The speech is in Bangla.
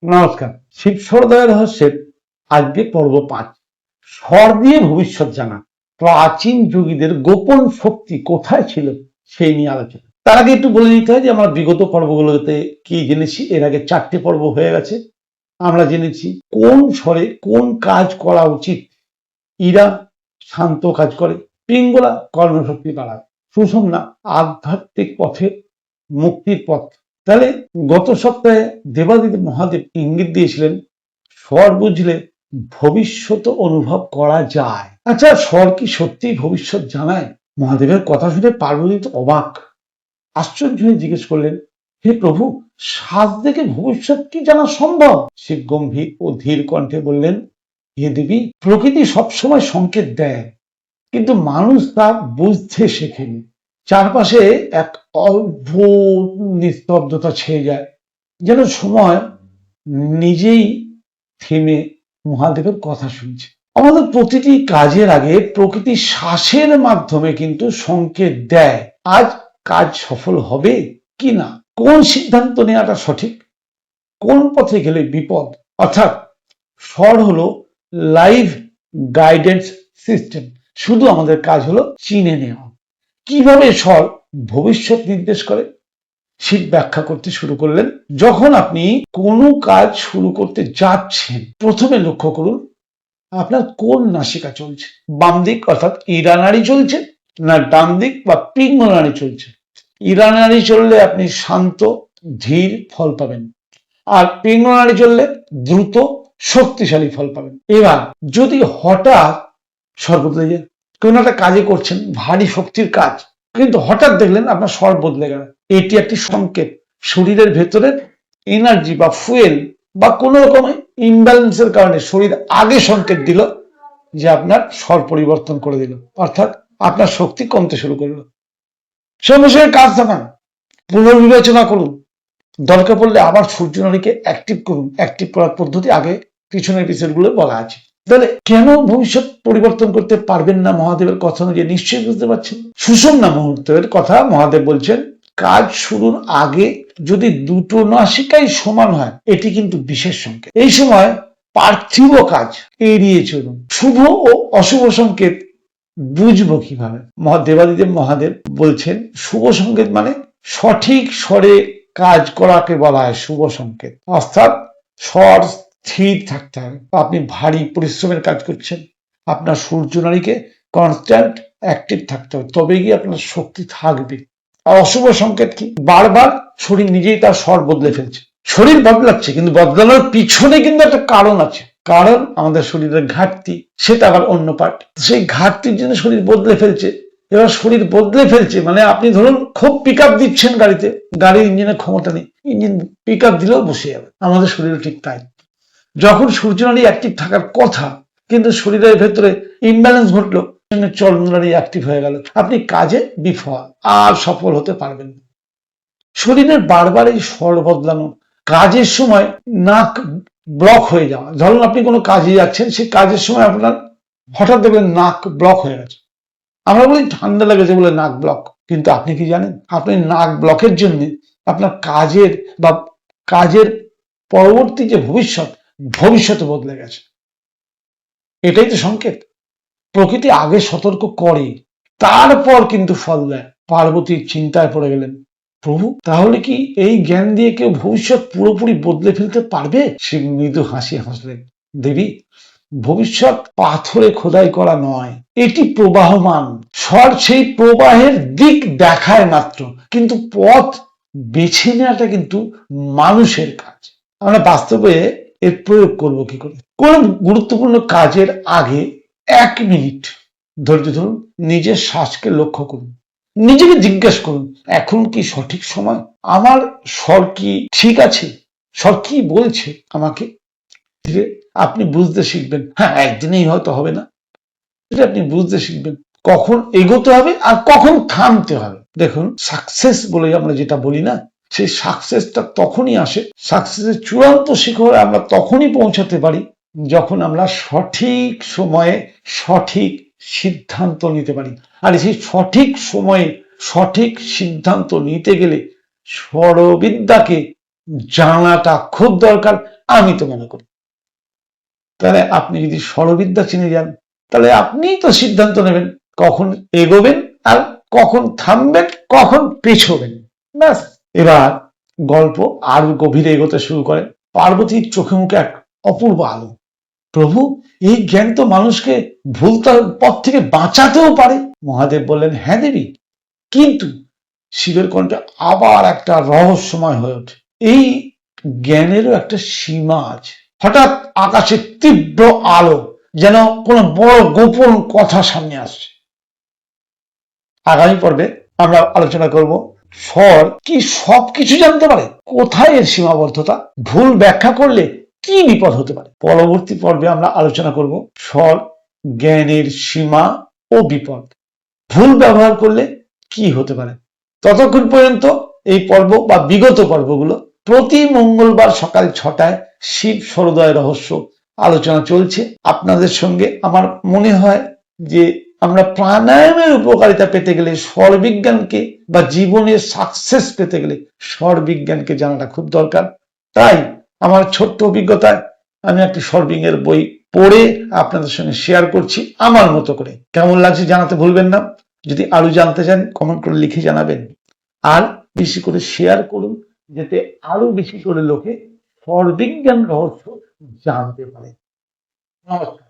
নমস্কার। শিব সরোদয় রহস্যের আজকে পর্ব 5, স্বর দিয়ে ভবিষ্যৎ জানা। প্রাচীন যোগীদের গোপন শক্তি কোথায় ছিল সেই নিয়ে আলোচনা। তার আগে একটু বলে নিতে হয় যে আমরা বিগত পর্বগুলোতে কি জেনেছি। এর আগে 4টে পর্ব হয়ে গেছে। আমরা জেনেছি কোন স্বরে কোন কাজ করা উচিত। ইরা শান্ত কাজ করে, পিঙ্গলা কর্মশক্তি বাড়ায়, সুষুম্না আধ্যাত্মিক পথে মুক্তির পথ। তাহলে গত সপ্তাহে দেবাদিদেব মহাদেব ইঙ্গিত দিয়েছিলেন স্বর বুঝলে ভবিষ্যৎ অনুভব করা যায়। আচ্ছা, স্বর কি সত্যি ভবিষ্যৎ জানায়? মহাদেবের কথা শুনে পার্বতী তো অবাক, আশ্চর্য হয়ে জিজ্ঞেস করলেন, হে প্রভু, শ্বাস দেখে ভবিষ্যৎ কি জানা সম্ভব? শিব গম্ভীর ও ধীর কণ্ঠে বললেন, হে দেবী, প্রকৃতি সবসময় সংকেত দেয়, কিন্তু মানুষ তা বুঝতে শেখেনি। চারপাশে এক অদ্ভুত নিস্তব্ধতা ছেয়ে যায়, যেন সময় নিজেই থেমে মহাদেবের কথা শুনছে। আমাদের প্রতিটি কাজের আগে প্রকৃতি শ্বাসের মাধ্যমে কিন্তু সংকেত দেয় আজ কাজ সফল হবে কি না, কোন সিদ্ধান্ত নেওয়াটা সঠিক, কোন পথে গেলে বিপদ। অর্থাৎ স্বর হলো লাইভ গাইডেন্স সিস্টেম। শুধু আমাদের কাজ হলো চিনে নেওয়া। কিভাবে স্বর ভবিষ্যৎ নির্দেশ করে? শিব ব্যাখ্যা করতে শুরু করলেন, যখন আপনি কোনো কাজ শুরু করতে যাচ্ছেন, প্রথমে লক্ষ্য করুন আপনার কোন নাসিকা চলছে। বাম দিক অর্থাৎ ইরা নাড়ি চলছে, না ডান দিক বা পিঙ্গল নাড়ি চলছে। ইরা নাড়ি চললে আপনি শান্ত ধীর ফল পাবেন, আর পিঙ্গল নাড়ি চললে দ্রুত শক্তিশালী ফল পাবেন। এবার যদি হঠাৎ স্বর বদলে যায়, কোন একটা কাজে করছেন, ভারী শক্তির কাজ, কিন্তু হঠাৎ দেখলেন আপনার স্বর বদলে গেল, এটি একটি সংকেত শরীরের ভেতরে এনার্জি বা ফুয়েল বা কোন রকম ইমব্যালেন্সের কারণে শরীর আগে সংকেত দিল যে আপনার স্বর পরিবর্তন করে দিল, অর্থাৎ আপনার শক্তি কমতে শুরু করলো। সঙ্গে সঙ্গে কাজ থামান, পুনর্বিবেচনা করুন, দরকার পড়লে আবার সূর্যনারীকে অ্যাক্টিভ করুন। অ্যাক্টিভ করার পদ্ধতি আগে পিছনের এপিসোডগুলো বলা আছে। তাহলে কেন ভবিষ্যৎ পরিবর্তন করতে পারবেন না মহাদেবের কথা অনুযায়ী নিশ্চয়ই বুঝতে পারছেন। সুষুম্না মুহূর্তের কথা মহাদেব বলছেন, কাজ শুরুর আগে যদি দুটো নাসিকাই সমান হয়, এটি কিন্তু বিশেষ সংকেত। এই সময় পার্থিব কাজ এড়িয়ে চলুন। শুভ ও অশুভ সংকেত বুঝবো কিভাবে? দেবাদিদেব মহাদেব বলছেন, শুভ সংকেত মানে সঠিক স্বরে কাজ করাকে বলা হয় শুভ সংকেত। অর্থাৎ স্বর স্থির থাকতে হবে। আপনি ভারী পরিশ্রমের কাজ করছেন, আপনার সূর্যনারীকে কনস্ট্যান্ট অ্যাক্টিভ থাকতে হবে, তবে গিয়ে আপনার শক্তি থাকবে। আর অশুভ সংকেত কি? বারবার শরীর নিজেই তার স্বর বদলে ফেলছে। শরীর বদলাচ্ছে, কিন্তু বদলানোর পিছনে কিন্তু একটা কারণ আছে। কারণ আমাদের শরীরের ঘাটতি, সেটা আবার অন্য পার্ট। সেই ঘাটতির জন্য শরীর বদলে ফেলছে। এবার শরীর বদলে ফেলছে মানে আপনি ধরুন খুব পিক আপ দিচ্ছেন গাড়িতে, গাড়ির ইঞ্জিনের ক্ষমতা নেই, ইঞ্জিন পিক আপ দিলেও বসে যাবে। আমাদের শরীরে ঠিক তাই। যখন সূর্যনারী অ্যাক্টিভ থাকার কথা, কিন্তু শরীরের ভেতরে ইমব্যালেন্স ঘটলো, চন্দ্রনারী অ্যাক্টিভ হয়ে গেল, আপনি কাজে বিফল, আর সফল হতে পারবেন না। শরীরের বারবার এই স্বর বদলানো, কাজের সময় নাক ব্লক হয়ে যাওয়া। ধরুন আপনি কোনো কাজে যাচ্ছেন, সেই কাজের সময় আপনার হঠাৎ দেখবেন নাক ব্লক হয়ে গেছে। আমরা বলি ঠান্ডা লেগেছে বলে নাক ব্লক, কিন্তু আপনি কি জানেন আপনি নাক ব্লকের জন্য আপনার কাজের পরবর্তী যে ভবিষ্যৎ বদলে গেছে। এটাই তো সংকেত। প্রকৃতি আগে সতর্ক করে, তারপর কিন্তু ফল দেয়। পার্বতী চিন্তায় পড়ে গেলেন, প্রভু, তাহলে কি এই জ্ঞান দিয়ে কেউ ভবিষ্যৎ পুরোপুরি বদলে ফেলতে পারবে? সে মৃদু হাসি হাসলেন, দেবী, ভবিষ্যৎ পাথরে খোদাই করা নয়, এটি প্রবাহমান। স্বর সেই প্রবাহের দিক দেখায় মাত্র, কিন্তু পথ বেছে নেওয়াটা কিন্তু মানুষের কাজ। আমরা বাস্তবে এর প্রয়োগ করব কি করে? কোন গুরুত্বপূর্ণ কাজের আগে 1 মিনিট ধৈর্য ধরুন, নিজের শ্বাসকে লক্ষ্য করুন, নিজেকে জিজ্ঞেস করুন, এখন কি সঠিক সময়? আমার স্বর কি ঠিক আছে? স্বর কি বলছে আমাকে? আপনি বুঝতে শিখবেন। হ্যাঁ, একদিনেই হয়তো হবে না, আপনি বুঝতে শিখবেন কখন এগোতে হবে আর কখন থামতে হবে। দেখুন, সাকসেস বলে আমরা যেটা বলি না, সেই সাকসেসটা তখনই আসে, সাকসেসের চূড়ান্ত শিখরে আমরা তখনই পৌঁছাতে পারি যখন আমরা সঠিক সময়ে সঠিক সিদ্ধান্ত নিতে পারি। আর সেই সঠিক সময়ে সঠিক সিদ্ধান্ত নিতে গেলে স্বরবিদ্যাকে জানাটা খুব দরকার, আমি তো মনে করি। তাহলে আপনি যদি স্বরবিদ্যা চিনে যান, তাহলে আপনিই তো সিদ্ধান্ত নেবেন কখন এগোবেন আর কখন থামবেন, কখন পেছোবেন। ব্যাস। এবার গল্প আরো গভীরে এগোতে শুরু করে। পার্বতীর চোখে মুখে এক অপূর্ব আলো। প্রভু, এই জ্ঞান তো মানুষকে ভুল পথ থেকে বাঁচাতেও পারে। মহাদেব বললেন, হ্যাঁ দেবী, কিন্তু শিবের কণ্ঠে আবার একটা রহস্যময় হয়ে ওঠে। এই জ্ঞানেরও একটা সীমা আছে। হঠাৎ আকাশে তীব্র আলো, যেন কোনো বড় গোপন কথা সামনে আসছে। আগামী পর্বে আমরা আলোচনা করব স্বর কি সবকিছু জানতে পারে, কোথায় এর সীমাবদ্ধতা, ভুল ব্যাখ্যা করলে কি বিপদ হতে পারে। পরবর্তী পর্বে আমরা আলোচনা করব স্বর, জ্ঞানের সীমা ও বিপদ, ভুল ব্যবহার করলে কি হতে পারে। ততক্ষণ পর্যন্ত এই পর্ব বা বিগত পর্বগুলো প্রতি মঙ্গলবার সকাল 6টায় শিব স্বরোদয় রহস্য আলোচনা চলছে আপনাদের সঙ্গে। আমার মনে হয় যে আমরা প্রাণায়ামের উপকারিতা পেতে গেলে, স্বর বিজ্ঞানকে বা জীবনের সাকসেস পেতে গেলে স্বর বিজ্ঞানকে জানাটা খুব দরকার। তাই আমার ছোট্ট অভিজ্ঞতায় আমি একটি স্বরবিজ্ঞানের বই পড়ে আপনাদের সঙ্গে শেয়ার করছি আমার মতো করে। কেমন লাগছে জানাতে ভুলবেন না। যদি আরো জানতে চান কমেন্ট করে লিখে জানাবেন, আর বেশি করে শেয়ার করুন যাতে আরো বেশি করে লোকে স্বরবিজ্ঞান রহস্য জানতে পারে। নমস্কার।